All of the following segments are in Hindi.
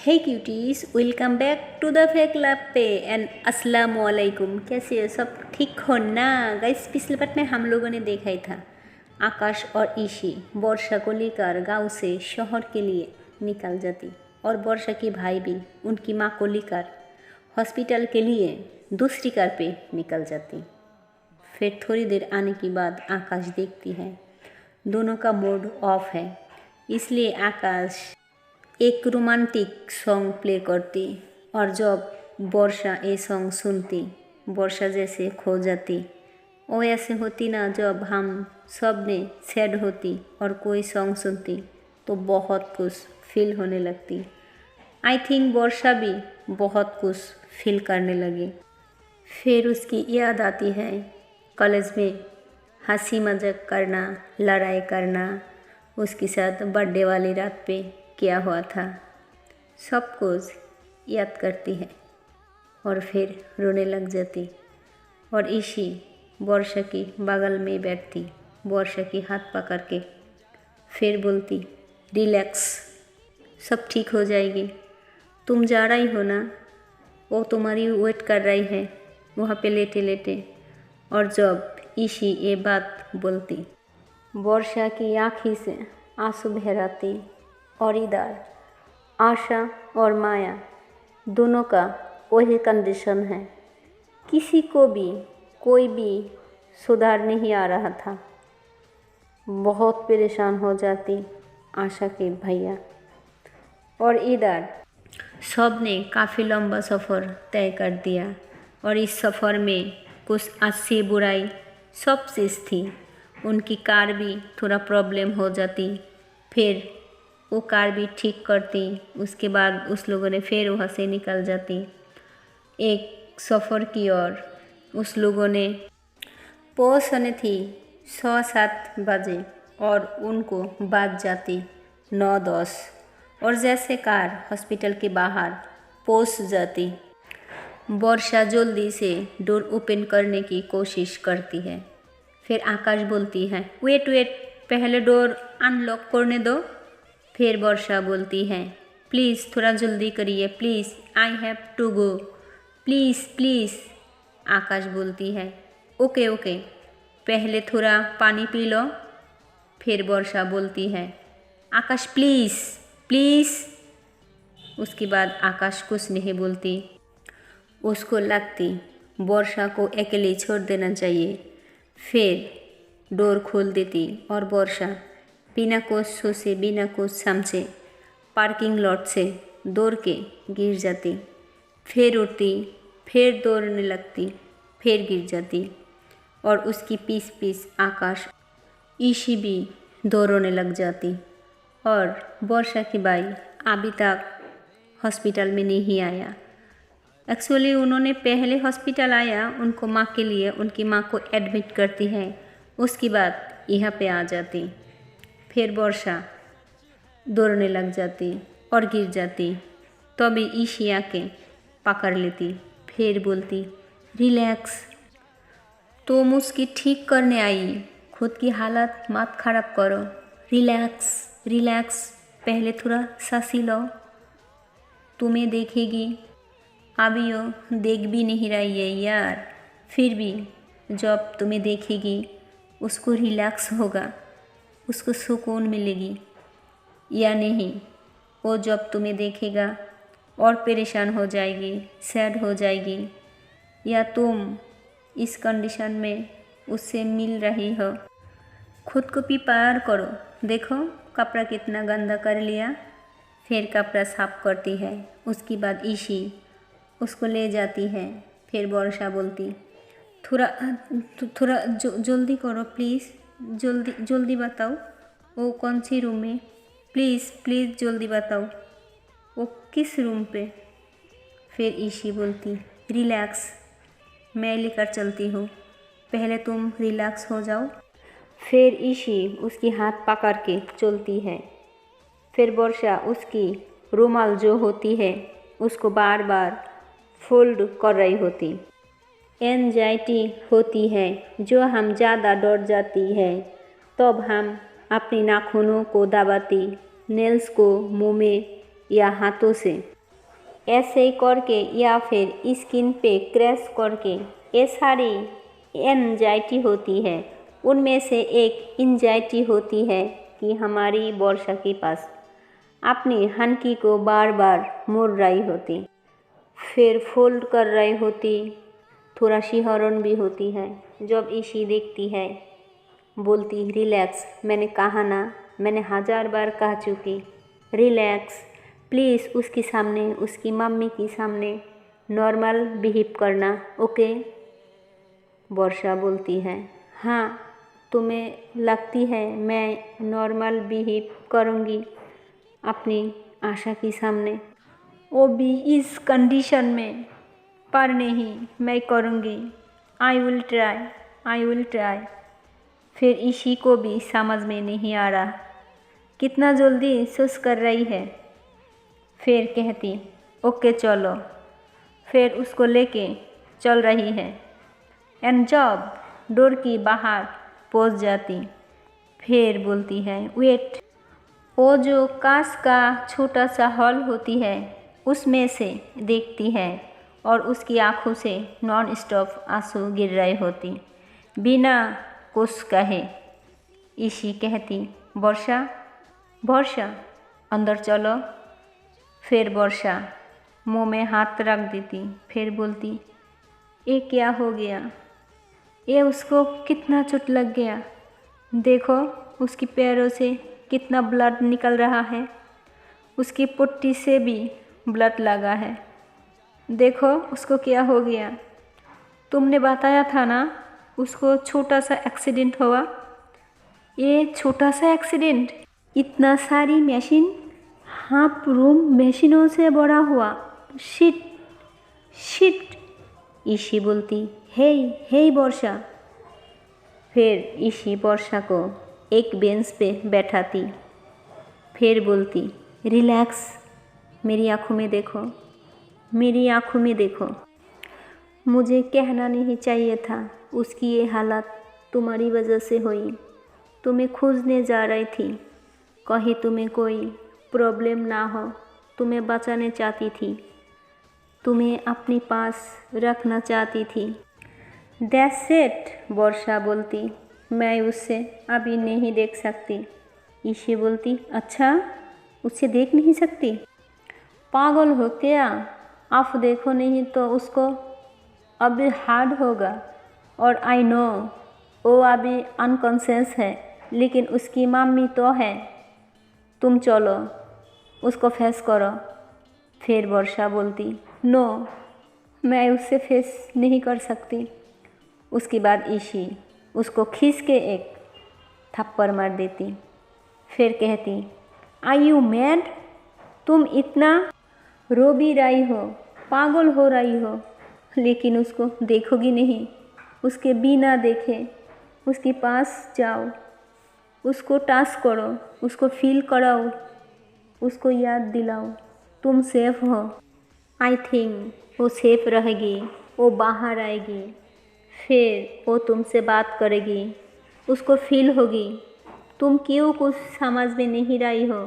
Hey cuties, welcome back to the fake lab पे एंड अस्सलाम वालेकुम। कैसे हो सब? ठीक हो ना गाइस? पिछले पार्ट में हम लोगों ने देखा ही था आकाश और ईशी वर्षा को लेकर गाँव से शहर के लिए निकल जाती और वर्षा की भाई भी उनकी माँ को लेकर हॉस्पिटल के लिए दूसरी कार पे निकल जाती। फिर थोड़ी देर आने के बाद आकाश देखती है दोनों का मूड ऑफ है, इसलिए आकाश एक रोमांटिक सॉन्ग प्ले करती और जब वर्षा ये सॉन्ग सुनती वर्षा जैसे खो जाती। वो ऐसे होती ना जब हम सब ने सैड होती और कोई सॉन्ग सुनती तो बहुत कुछ फील होने लगती। आई थिंक वर्षा भी बहुत कुछ फील करने लगी। फिर उसकी याद आती है कॉलेज में हंसी मजाक करना, लड़ाई करना, उसके साथ बर्थडे वाली रात पे क्या हुआ था, सब कुछ याद करती है और फिर रोने लग जाती। और ईशी वर्षा की बगल में बैठती, वर्षा की हाथ पकड़ के फिर बोलती, रिलैक्स, सब ठीक हो जाएगी, तुम जा रही हो ना, वो तुम्हारी वेट कर रही है वहाँ पे लेटे लेटे। और जब ईशी ये बात बोलती वर्षा की आँखी से आंसू बह आती और इधर आशा और माया दोनों का वही कंडीशन है, किसी को भी कोई भी सुधार नहीं आ रहा था। बहुत परेशान हो जाती आशा के भैया। और इधर सब ने काफ़ी लंबा सफ़र तय कर दिया और इस सफ़र में कुछ अच्छी बुराई सब चीज़ थी। उनकी कार भी थोड़ा प्रॉब्लम हो जाती, फिर वो कार भी ठीक करती, उसके बाद उस लोगों ने फिर वहाँ से निकल जाती एक सफ़र की ओर। उस लोगों ने पहुँचने थी 6-7 बजे और उनको बाज जाती 9-10 और जैसे कार हॉस्पिटल के बाहर पहुँच जाती वर्षा जल्दी से डोर ओपन करने की कोशिश करती है। फिर आकाश बोलती है, वेट वेट, पहले डोर अनलॉक करने दो। फिर वर्षा बोलती है, प्लीज़ थोड़ा जल्दी करिए, please, I have to go, please please. Akash बोलती है, ओके ओके, पहले थोड़ा पानी पी लो। फिर वर्षा बोलती है, आकाश प्लीज़ प्लीज़। उसके बाद आकाश कुछ नहीं बोलती। उसको लगती वर्षा को अकेले छोड़ देना चाहिए। फिर डोर खोल देती और वर्षा बिना कुछ सोचे बिना कुछ समझे पार्किंग लॉट से दौड़ के गिर जाती। फिर उठती, फिर दौड़ने लगती, फिर गिर जाती और उसकी पीस पीस आकाश ईशी भी दौड़ने लग जाती। और वर्षा की भाई अभी तक हॉस्पिटल में नहीं आया। एक्चुअली उन्होंने पहले हॉस्पिटल आया उनको माँ के लिए, उनकी माँ को एडमिट करती है, उसके बाद यहाँ पे आ जाती। फिर वर्षा दौड़ने लग जाती और गिर जाती, तभी ईशी आके पकड़ लेती। फिर बोलती, रिलैक्स, तुम उसकी ठीक करने आई, खुद की हालत मत खराब करो, रिलैक्स रिलैक्स, पहले थोड़ा सांसी लो, तुम्हें देखेगी। अभी वो देख भी नहीं रही है यार, फिर भी जब तुम्हें देखेगी उसको रिलैक्स होगा, उसको सुकून मिलेगी। या नहीं, वो जब तुम्हें देखेगा और परेशान हो जाएगी, सैड हो जाएगी। या तुम इस कंडीशन में उससे मिल रही हो, खुद को प्रिपेयर करो, देखो कपड़ा कितना गंदा कर लिया। फिर कपड़ा साफ करती है, उसके बाद ईशी उसको ले जाती है। फिर वर्षा बोलती, थोड़ा जल्दी करो प्लीज़, जल्दी जल्दी बताओ वो कौन सी रूम में, प्लीज़ प्लीज़ जल्दी बताओ वो किस रूम पे। फिर ईशी बोलती, रिलैक्स, मैं लेकर चलती हूँ, पहले तुम रिलैक्स हो जाओ। फिर ईशी उसकी हाथ पकड़ के चलती है। फिर वर्षा उसकी रुमाल जो होती है उसको बार बार फोल्ड कर रही होती। एंजाइटी होती है जो हम ज़्यादा डर जाती है, तब हम अपनी नाखूनों को दबाती, नेल्स को मुंह में या हाथों से ऐसे करके या फिर स्किन पे क्रैश करके ये सारी एंजाइटी होती है। उनमें से एक एंजाइटी होती है कि हमारी वर्षा के पास अपनी हनकी को बार बार मोड़ रही होती, फिर फोल्ड कर रही होती, थोड़ा शिहरण भी होती है। जब ईशी देखती है बोलती रिलैक्स, मैंने कहा ना, मैंने 1000 बार कह चुकी रिलैक्स, प्लीज़ उसके सामने, उसकी मम्मी के सामने नॉर्मल बिहेव करना, ओके। वर्षा बोलती है हाँ, तुम्हें लगती है मैं नॉर्मल बिहेव करूँगी अपनी आशा के सामने, वो भी इस कंडीशन में, पर नहीं, मैं करूँगी, आई विल ट्राई। फिर ईशी को भी समझ में नहीं आ रहा कितना जल्दी सुस कर रही है। फिर कहती ओके चलो, फिर उसको लेके चल रही है एंड जब डोर की बाहर पहुंच जाती, फिर बोलती है वेट। वो जो कांच का छोटा सा हॉल होती है उसमें से देखती है और उसकी आंखों से नॉन स्टॉप आंसू गिर रहे होती बिना कुछ कहे। ईशी कहती वर्षा अंदर चलो। फिर वर्षा मुंह में हाथ रख देती, फिर बोलती ये क्या हो गया, ये उसको कितना चोट लग गया, देखो उसकी पैरों से कितना ब्लड निकल रहा है, उसकी पुट्टी से भी ब्लड लगा है, देखो उसको क्या हो गया। तुमने बताया था ना उसको छोटा सा एक्सीडेंट हुआ, ये छोटा सा एक्सीडेंट इतना सारी मशीन, हाफ रूम मशीनों से भरा हुआ, शिट। ईशी बोलती हे वर्षा। फिर ईशी वर्षा को एक बेंच पे बैठाती, फिर बोलती रिलैक्स, मेरी आँखों में देखो, मेरी आँखों में देखो। मुझे कहना नहीं चाहिए था, उसकी ये हालत तुम्हारी वजह से हुई, तुम्हें खोजने जा रही थी, कहीं तुम्हें कोई प्रॉब्लम ना हो, तुम्हें बचाने चाहती थी, तुम्हें अपने पास रखना चाहती थी। दैट्स इट, वर्षा बोलती, मैं उससे अभी नहीं देख सकती। ईशी बोलती अच्छा, उससे देख नहीं सकती, पागल हो क्या, आप देखो नहीं तो उसको अभी हार्ड होगा, और आई नो वो अभी अनकॉन्शियस है, लेकिन उसकी मम्मी तो है, तुम चलो उसको फेस करो। फिर वर्षा बोलती नो, मैं उससे फेस नहीं कर सकती। उसके बाद ईशी उसको खींच के एक थप्पड़ मार देती, फिर कहती आर यू मैड, तुम इतना रो भी रही हो, पागल हो रही हो, लेकिन उसको देखोगी नहीं, उसके बिना देखे उसके पास जाओ, उसको टच करो, उसको फील कराओ, उसको याद दिलाओ तुम सेफ हो। आई थिंक वो सेफ रहेगी, वो बाहर आएगी, फिर वो तुमसे बात करेगी, उसको फील होगी तुम क्यों कुछ समझ में नहीं रही हो।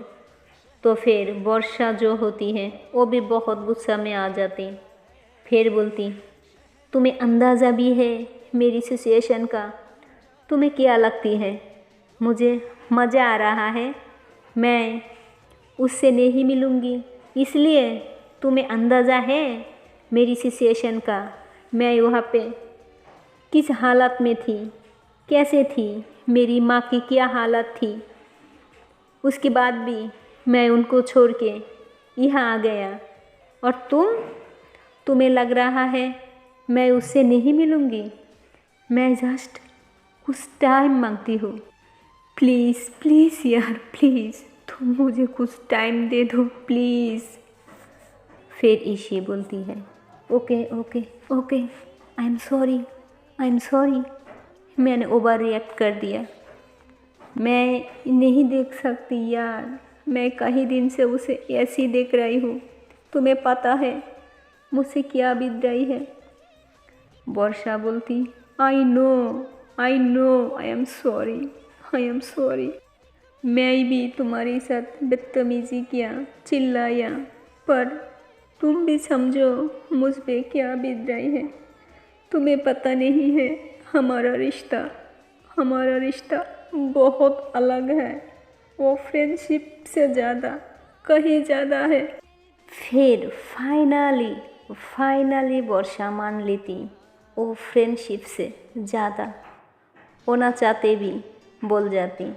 तो फिर वर्षा जो होती है वो भी बहुत गुस्सा में आ जाती, फिर बोलती तुम्हें अंदाज़ा भी है मेरी सिचुएशन का, तुम्हें क्या लगती है मुझे मज़ा आ रहा है, मैं उससे नहीं मिलूँगी, इसलिए तुम्हें अंदाज़ा है मेरी सिचुएशन का, मैं वहाँ पे किस हालत में थी, कैसे थी, मेरी माँ की क्या हालत थी, उसके बाद भी मैं उनको छोड़ के यहाँ आ गया, और तुम्हें लग रहा है मैं उससे नहीं मिलूँगी, मैं जस्ट कुछ टाइम मांगती हूँ, प्लीज़ यार प्लीज़, तुम मुझे कुछ टाइम दे दो प्लीज़। फिर ईशी बोलती है ओके, आई एम सॉरी, मैंने ओवर रिएक्ट कर दिया, मैं नहीं देख सकती यार, मैं कई दिन से उसे ऐसी देख रही हूँ, तुम्हें पता है मुझसे क्या बीत रही है। वर्षा बोलती I know, I am sorry, मैं भी तुम्हारे साथ बदतमीजी किया, चिल्लाया, पर तुम भी समझो मुझ पे क्या बीत रही है। तुम्हें पता नहीं है, हमारा रिश्ता बहुत अलग है। वो फ्रेंडशिप से ज़्यादा, कहीं ज़्यादा है। फिर फाइनली वर्षा मान लेती वो फ्रेंडशिप से ज़्यादा होना चाहते भी बोल जाती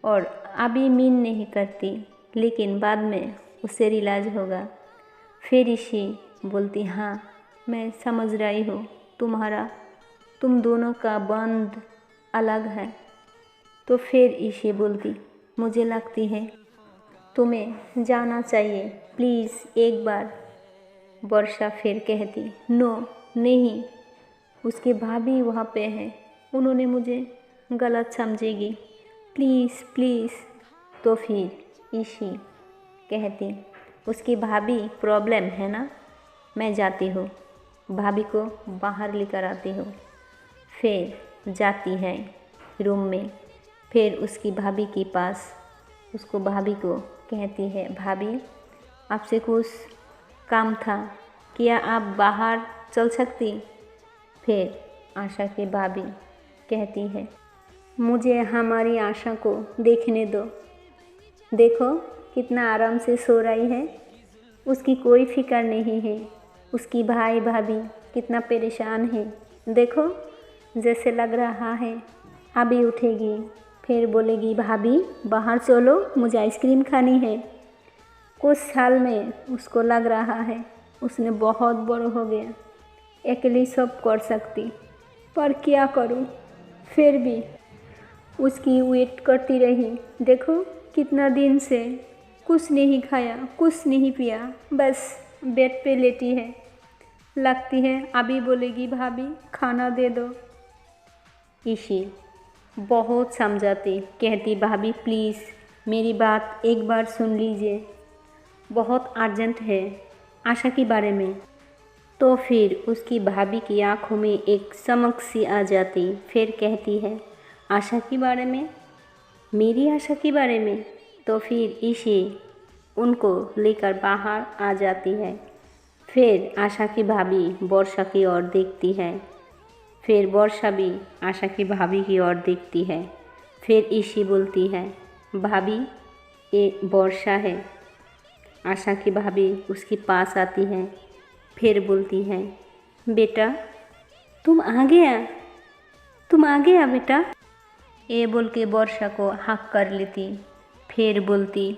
और अभी मीन नहीं करती, लेकिन बाद में उसे रियलाइज होगा। फिर इसी बोलती, हाँ मैं समझ रही हूँ, तुम दोनों का बंध अलग है। तो फिर इसे बोलती, मुझे लगती है तुम्हें जाना चाहिए, प्लीज़ एक बार। वर्षा फिर कहती, नो नहीं, उसके भाभी वहाँ पे हैं, उन्होंने मुझे गलत समझेगी, प्लीज़ प्लीज़। तो फिर इसी कहती, उसकी भाभी प्रॉब्लम है ना, मैं जाती हूँ, भाभी को बाहर लेकर आती हूँ। फिर जाती है रूम में, फिर उसकी भाभी के पास उसको भाभी को कहती है, भाभी आपसे कुछ काम था, क्या आप बाहर चल सकती। फिर आशा की भाभी कहती है, मुझे हमारी आशा को देखने दो, देखो कितना आराम से सो रही है, उसकी कोई फिक्र नहीं है। उसकी भाई भाभी कितना परेशान है, देखो जैसे लग रहा है अभी उठेगी, फिर बोलेगी भाभी बाहर चलो, मुझे आइसक्रीम खानी है। कुछ साल में उसको लग रहा है उसने बहुत बड़ा हो गया, अकेली सब कर सकती, पर क्या करूं। फिर भी उसकी वेट करती रही, देखो कितना दिन से कुछ नहीं खाया, कुछ नहीं पिया, बस बेड पे लेटी है। लगती है अभी बोलेगी भाभी खाना दे दो। इसी बहुत समझाती, कहती भाभी प्लीज़ मेरी बात एक बार सुन लीजिए, बहुत अर्जेंट है आशा के बारे में। तो फिर उसकी भाभी की आंखों में एक चमक सी आ जाती, फिर कहती है, आशा के बारे में, मेरी आशा के बारे में। तो फिर इसे उनको लेकर बाहर आ जाती है। फिर आशा की भाभी वर्षा की ओर देखती है, फिर वर्षा भी आशा की भाभी की ओर देखती है। फिर इसी बोलती है, भाभी ये वर्षा है। आशा की भाभी उसके पास आती है, फिर बोलती है, बेटा तुम आ गया बेटा। ये बोल के वर्षा को हक कर लेती, फिर बोलती,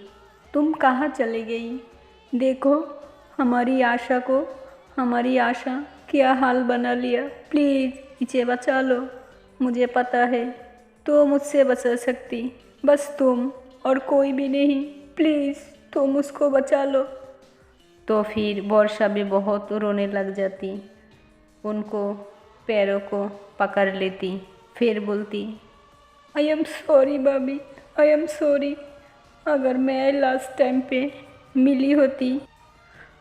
तुम कहाँ चली गई, देखो हमारी आशा क्या हाल बना लिया, प्लीज़ इसे बचा लो। मुझे पता है तो मुझसे बचा सकती, बस तुम और कोई भी नहीं, प्लीज़ तुम उसको बचा लो। तो फिर वर्षा भी बहुत रोने लग जाती, उनको पैरों को पकड़ लेती, फिर बोलती, आई एम सॉरी भाभी, आई एम सॉरी। अगर मैं लास्ट टाइम पे मिली होती,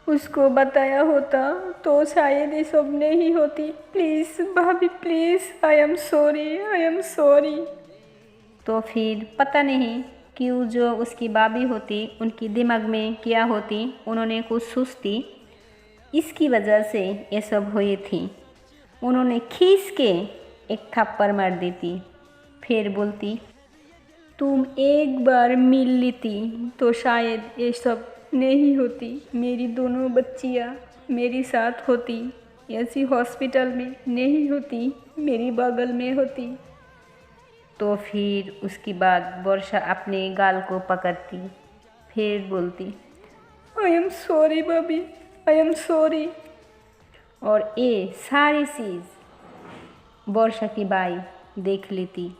उसको बताया होता तो शायद ये सब नहीं होती, प्लीज़ भाभी प्लीज़, आई एम सॉरी। तो फिर पता नहीं क्यों जो उसकी भाभी होती उनकी दिमाग में क्या होती, उन्होंने कुछ सोचती, इसकी वजह से ये सब हुई थी। उन्होंने खींच के एक थप्पड़ मार देती, फिर बोलती, तुम एक बार मिल लेती तो शायद ये सब नहीं होती, मेरी दोनों बच्चियाँ मेरी साथ होती, ऐसी हॉस्पिटल में नहीं होती, मेरी बगल में होती। तो फिर उसके बाद वर्षा अपने गाल को पकड़ती, फिर बोलती, आई एम सॉरी भाभी, आई एम सॉरी। और ये सारी चीज़ वर्षा की बाई देख लेती,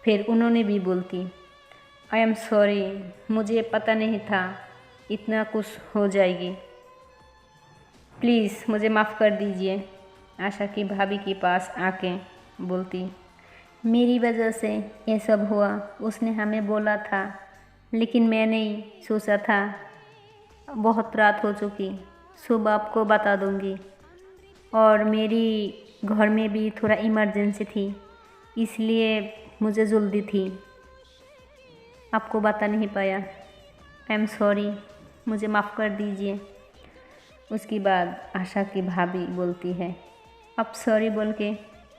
फिर उन्होंने भी बोलती, आई एम सॉरी, मुझे पता नहीं था इतना कुछ हो जाएगी, प्लीज़ मुझे माफ़ कर दीजिए। आशा की भाभी के पास आके बोलती, मेरी वजह से ये सब हुआ, उसने हमें बोला था, लेकिन मैं नहीं सोचा था, बहुत रात हो चुकी, सुबह आपको बता दूंगी। और मेरी घर में भी थोड़ा इमरजेंसी थी, इसलिए मुझे जल्दी थी, आपको बता नहीं पाया, आई एम सॉरी, मुझे माफ़ कर दीजिए। उसके बाद आशा की भाभी बोलती है, अब सॉरी बोल के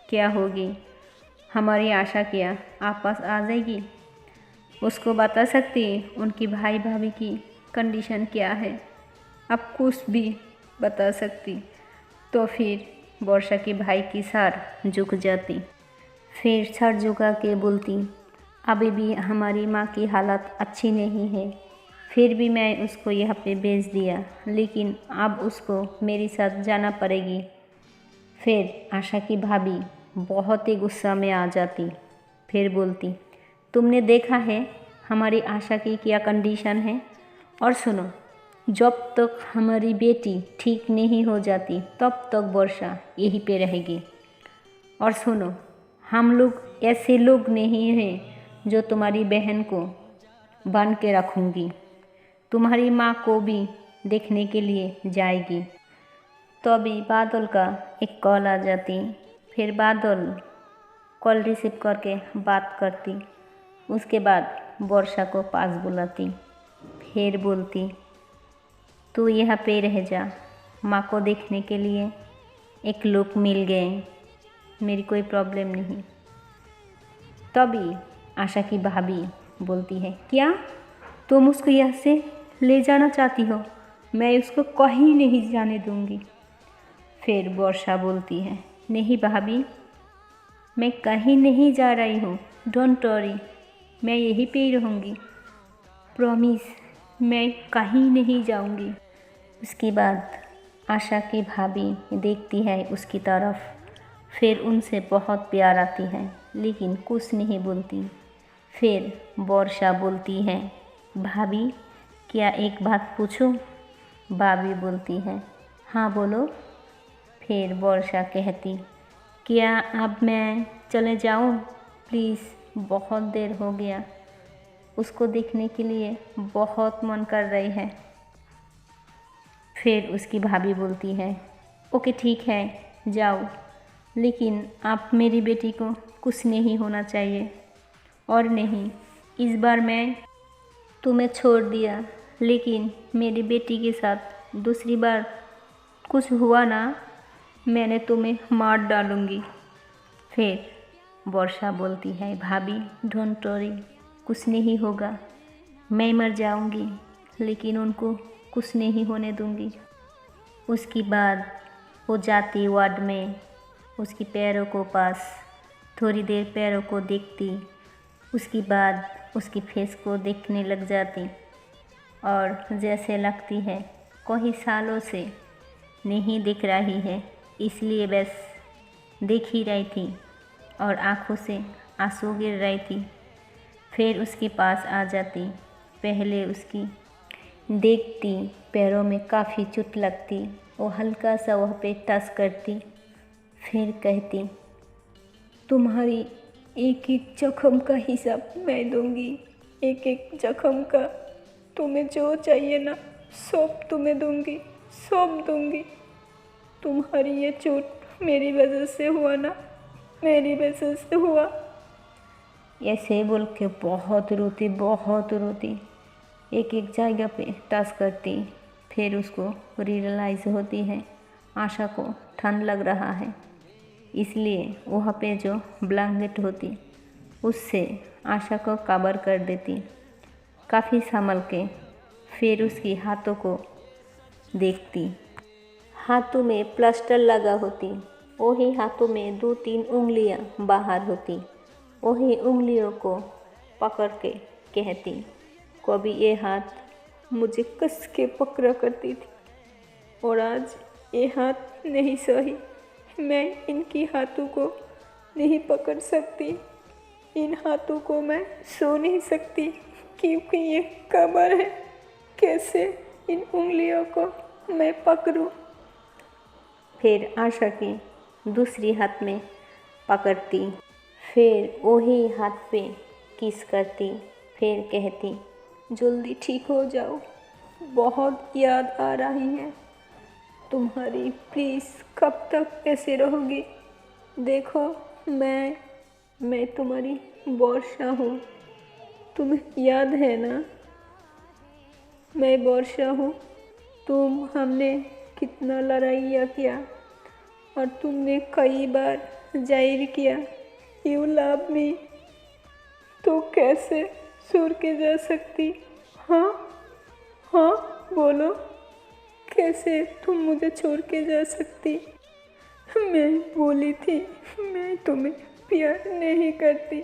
क्या होगी, हमारी आशा क्या आपस आ जाएगी? उसको बता सकती उनकी भाई भाभी की कंडीशन क्या है? अब कुछ भी बता सकती तो फिर वर्षा की भाई की सर झुक जाती। फिर सर झुका के बोलती, अभी भी हमारी माँ की हालत अच्छी नहीं है, फिर भी मैं उसको यहाँ पे भेज दिया, लेकिन अब उसको मेरे साथ जाना पड़ेगी। फिर आशा की भाभी बहुत ही गुस्सा में आ जाती। फिर बोलती, तुमने देखा है हमारी आशा की क्या कंडीशन है? और सुनो, जब तक हमारी बेटी ठीक नहीं हो जाती तब तक वर्षा यहीं पे रहेगी। और सुनो, हम लोग ऐसे लोग नहीं हैं जो तुम्हारी बहन को बांध के रखूँगी, तुम्हारी माँ को भी देखने के लिए जाएगी। तो अभी बादल का एक कॉल आ जाती। फिर बादल कॉल रिसीव करके बात करती। उसके बाद वर्षा को पास बुलाती। फिर बोलती, तू यहाँ पे रह जा, माँ को देखने के लिए एक लोग मिल गए, मेरी कोई प्रॉब्लम नहीं। तभी आशा की भाभी बोलती है, क्या तुम उसको यहाँ से ले जाना चाहती हो? मैं उसको कहीं नहीं जाने दूँगी। फिर वर्षा बोलती है, नहीं भाभी, मैं कहीं नहीं जा रही हूँ, डोंट वरी, मैं यहीं पे ही रहूँगी, प्रॉमिस, मैं कहीं नहीं जाऊँगी। उसके बाद आशा की भाभी देखती है उसकी तरफ। फिर उनसे बहुत प्यार आती है, लेकिन कुछ नहीं बोलती। फिर वर्षा बोलती है, भाभी क्या एक बात पूछूं? भाभी बोलती है, हाँ बोलो। फिर वर्षा कहती, क्या अब मैं चले जाऊं? प्लीज़, बहुत देर हो गया, उसको देखने के लिए बहुत मन कर रही है। फिर उसकी भाभी बोलती है, ओके ठीक है, जाओ, लेकिन आप मेरी बेटी को कुछ नहीं होना चाहिए। और नहीं, इस बार मैं तुम्हें छोड़ दिया, लेकिन मेरी बेटी के साथ दूसरी बार कुछ हुआ ना, मैंने तुम्हें मार डालूँगी। फिर वर्षा बोलती है, भाभी डोंट वरी, कुछ नहीं होगा, मैं मर जाऊँगी, लेकिन उनको कुछ नहीं होने दूँगी। उसके बाद वो जाती वार्ड में, उसकी पैरों को पास थोड़ी देर पैरों को देखती। उसके बाद उसकी फेस को देखने लग जाती और जैसे लगती है कई सालों से नहीं दिख रही है, इसलिए बस देख ही रही थी और आँखों से आंसू गिर रही थी। फिर उसके पास आ जाती। पहले उसकी देखती, पैरों में काफ़ी चोट लगती, वो हल्का सा वह पे टच करती। फिर कहती, तुम्हारी एक एक जख्म का हिसाब मैं दूंगी, एक एक जख्म का, तुम्हें जो चाहिए ना सब तुम्हें दूंगी, सब दूंगी। तुम्हारी ये चोट मेरी वजह से हुआ ना, मेरी वजह से हुआ। ऐसे बोल के बहुत रोती, एक एक जगह पे टच करती। फिर उसको रियलाइज़ होती है आशा को ठंड लग रहा है, इसलिए वहाँ पे जो ब्लैंकेट होती उससे आशा को कवर कर देती काफ़ी संभल के। फिर उसकी हाथों को देखती, हाथों में प्लास्टर लगा होती, वही हाथों में 2-3 उंगलियां बाहर होती। वही उंगलियों को पकड़ के कहती, कभी ये हाथ मुझे कस के पकड़ा करती थी और आज ये हाथ नहीं सही, मैं इनकी हाथों को नहीं पकड़ सकती, इन हाथों को मैं छू नहीं सकती क्योंकि ये कमर है, कैसे इन उंगलियों को मैं पकड़ूं। फिर आशा की दूसरी हाथ में पकड़ती, फिर वही हाथ पे किस करती। फिर कहती, जल्दी ठीक हो जाओ, बहुत याद आ रही है तुम्हारी, प्लीज़ कब तक ऐसे रहोगी? देखो मैं तुम्हारी वर्षा हूँ, तुम्हें याद है ना, मैं वर्षा हूँ, हमने कितना लड़ाइयाँ किया और तुमने कई बार जाहिर किया यू लव मी, तो कैसे छोड़ के जा सकती? हाँ हाँ बोलो, कैसे तुम मुझे छोड़ के जा सकती? मैं बोली थी मैं तुम्हें प्यार नहीं करती,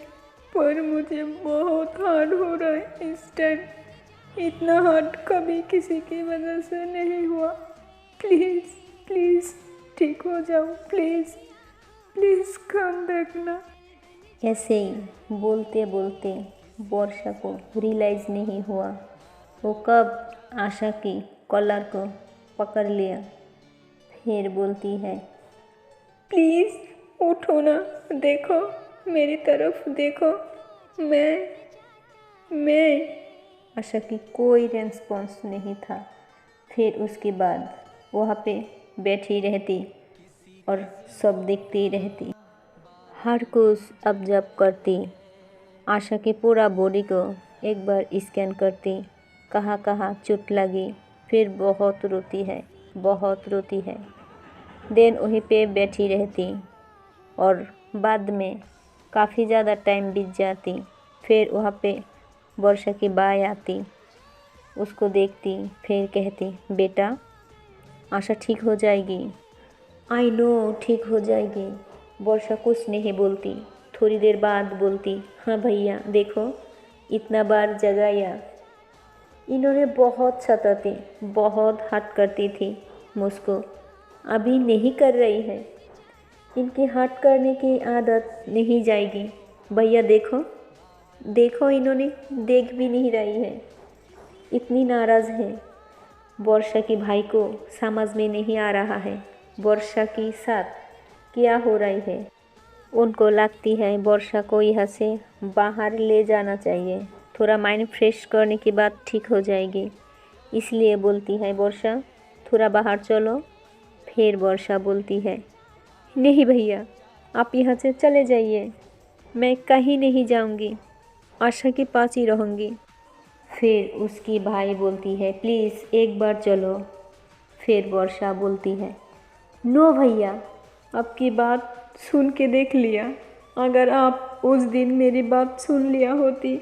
पर मुझे बहुत हार्ड हो रहा है इस टाइम। इतना हार्ड कभी किसी की वजह से नहीं हुआ। प्लीज़ प्लीज़ ठीक हो जाओ, प्लीज़ प्लीज़ कम बैक ना। ऐसे ही बोलते बोलते वर्षा को रियलाइज़ नहीं हुआ वो कब आशा की कॉलर को पकड़ लिया। फिर बोलती है, प्लीज़ उठो ना, देखो मेरी तरफ देखो, मैं। आशा की कोई रेस्पॉन्स नहीं था। फिर उसके बाद वहाँ पे बैठी रहती और सब देखती रहती। हर कुछ ऑब्जर्व करती। आशा के पूरा बॉडी को एक बार स्कैन करती, कहाँ कहाँ चोट लगी। फिर बहुत रोती है, बहुत रोती है। देन वहीं पे बैठी रहती और बाद में काफ़ी ज़्यादा टाइम बीत जाती। फिर वहाँ पे वर्षा की बाई आती, उसको देखती, फिर कहती, बेटा आशा ठीक हो जाएगी। आई नो ठीक हो जाएगी। वर्षा कुछ नहीं बोलती। थोड़ी देर बाद बोलती, हाँ भैया देखो इतना बार जगाया। इन्होंने बहुत सताती, बहुत हट करती थी मुझको, अभी नहीं कर रही है। इनकी हट करने की आदत नहीं जाएगी। भैया देखो देखो, इन्होंने देख भी नहीं रही है, इतनी नाराज़ है। वर्षा की भाई को समझ में नहीं आ रहा है वर्षा के साथ क्या हो रही है। उनको लगती है वर्षा को यहाँ से बाहर ले जाना चाहिए, थोड़ा माइंड फ्रेश करने के बाद ठीक हो जाएगी। इसलिए बोलती है, वर्षा थोड़ा बाहर चलो। फिर वर्षा बोलती है, नहीं भैया आप यहाँ से चले जाइए, मैं कहीं नहीं जाऊँगी, आशा के पास ही रहूँगी। फिर उसकी भाई बोलती है, प्लीज़ एक बार चलो। फिर वर्षा बोलती है, नो भैया आपकी बात सुन के देख लिया, अगर आप उस दिन मेरी बात सुन लिया होती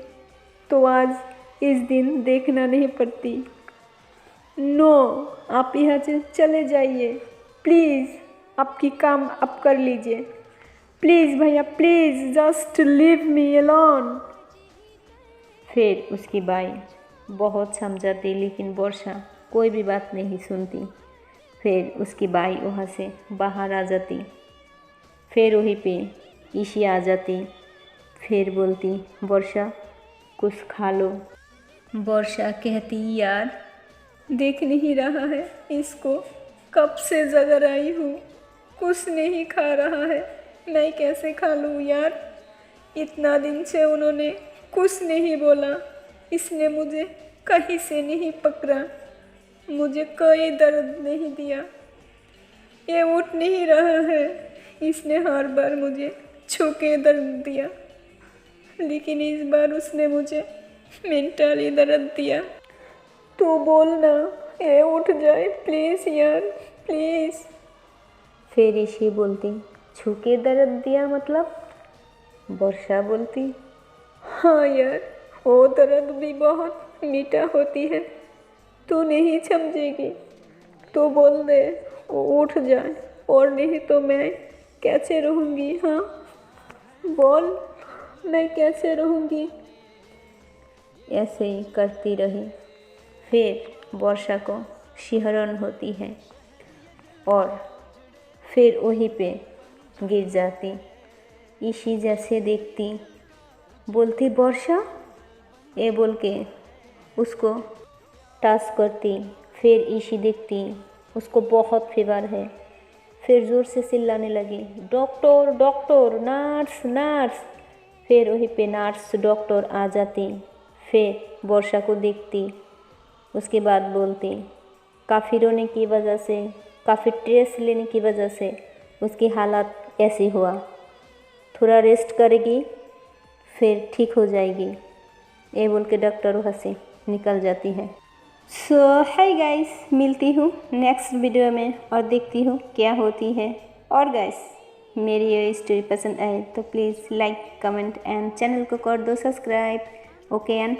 तो आज इस दिन देखना नहीं पड़ती। नो आप यहाँ से चले जाइए, प्लीज़ आपकी काम आप कर लीजिए, प्लीज़ भैया please just leave me alone. फिर उसकी बाई बहुत समझाती लेकिन वर्षा कोई भी बात नहीं सुनती। फिर उसकी बाई वहाँ से बाहर आ जाती। फिर वहीं पे ईशी आ जाती। फिर बोलती, वर्षा कुछ खा लो। वर्षा कहती, यार देख नहीं रहा है इसको, कब से जगा आई हूँ, कुछ नहीं खा रहा है, मैं कैसे खा लूँ यार। इतना दिन से उन्होंने कुछ नहीं बोला, इसने मुझे कहीं से नहीं पकड़ा, मुझे कोई दर्द नहीं दिया, ये उठ नहीं रहा है, इसने हर बार मुझे छू के दर्द दिया, लेकिन इस बार उसने मुझे मेंटली दर्द दिया। तो बोलना ये उठ जाए प्लीज़ यार प्लीज़। फिर ईशी बोलती, छू के दर्द दिया मतलब? वर्षा बोलती, हाँ यार वो दर्द भी बहुत मीठा होती है, तू नहीं समझेगी, तो बोल दे वो उठ जाए, और नहीं तो मैं कैसे रहूँगी? हाँ बोल, मैं कैसे रहूँगी? ऐसे ही करती रही। फिर वर्षा को शिहरण होती है और फिर वहीं पे गिर जाती। ईशी जैसे देखती, बोलती, वर्षा, ये बोल के उसको टच करती। फिर ईशी देखती उसको बहुत फीवर है। फिर ज़ोर से चिल्लाने लगी, डॉक्टर डॉक्टर, नर्स नर्स। फिर वहीं पे नर्स डॉक्टर आ जाती। फिर वर्षा को देखती, उसके बाद बोलती, काफ़ी रोने की वजह से, काफ़ी स्ट्रेस लेने की वजह से उसकी हालत ऐसी हुआ, थोड़ा रेस्ट करेगी फिर ठीक हो जाएगी। ये बोल के डॉक्टर वहाँ से निकल जाती है। सो हाय गाइस, मिलती हूँ नेक्स्ट वीडियो में और देखती हूँ क्या होती है। और गाइस, मेरी ये स्टोरी पसंद आए तो please like, comment and channel को कर दो सब्सक्राइब। Okay and